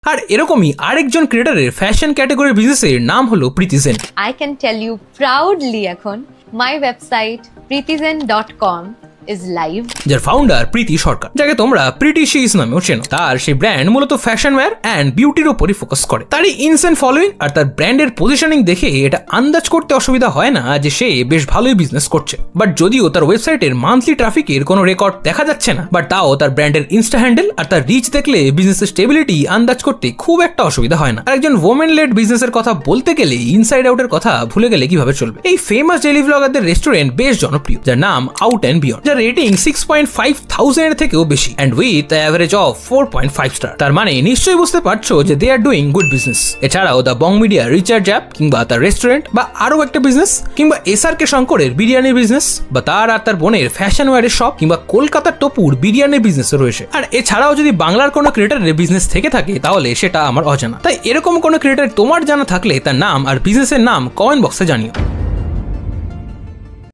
আর এরকমই আরেকজন ক্রিয়েটরের ফ্যাশন ক্যাটাগরির বিজনেসের নাম হলো প্রীতিজেন। I can tell you proudly এখন my website pritizen.com is live, যার ফাউন্ডার প্রীতি সরকার, যাকে তোমরা প্রিটি শিজ নামেও চেনো। তার সেই ব্র্যান্ড মূলত ফ্যাশন ওয়্যার অ্যান্ড বিউটির উপরই ফোকাস করে। তার এই ইনসেন্ট ফলোইং আর তার ব্র্যান্ডের পজিশনিং দেখে এটা আন্দাজ করতে অসুবিধা হয় না যে সে বেশ ভালোই বিজনেস করছে। বাট যদিও তার ওয়েবসাইটের মান্থলি ট্রাফিকের কোনো রেকর্ড দেখা যাচ্ছে না, বাট তাও তার ব্র্যান্ডের ইনস্টা হ্যান্ডেল আর তার রিচ দেখলে বিজনেসের স্টেবিলিটি আন্দাজ করতে খুব একটা অসুবিধা হয় না। আর একজন ওমেন লেড বিজনেসের কথা বলতে গেলে ইনসাইড আউটের কথা ভুলে গেলে কিভাবে চলবে। এই ফেমাস ডেইলি ব্লগারদের রেস্টুরেন্ট বেশ জনপ্রিয়, যার নাম আউট অ্যান্ড বিয়ন্ড, যার রেটিং 6.5,000 এর থেকেও বেশি and with average of 4.5 star. তার মানে নিশ্চয়ই বুঝতে পারছো যে they are doing good business. এছাড়াও the Bong media recharge app কিংবা তার রেস্টুরেন্ট বা আরো একটা বিজনেস, কিংবা SRK শঙ্করের বিরিয়ানির বিজনেস, বা তার আর তার বোনের ফ্যাশন ওয়্যারের শপ, কিংবা কলকাতার টপুর বিরিয়ানির বিজনেস রয়েছে। আর এছাড়াও যদি বাংলার কোনো ক্রিয়েটরের বিজনেস থেকে থাকে তাহলে সেটা আমার অজানা। তাই এরকম কোনো ক্রিয়েটর তোমার জানা থাকলে তার নাম আর বিজনেসের নাম কমেন্ট বক্সে জানিও।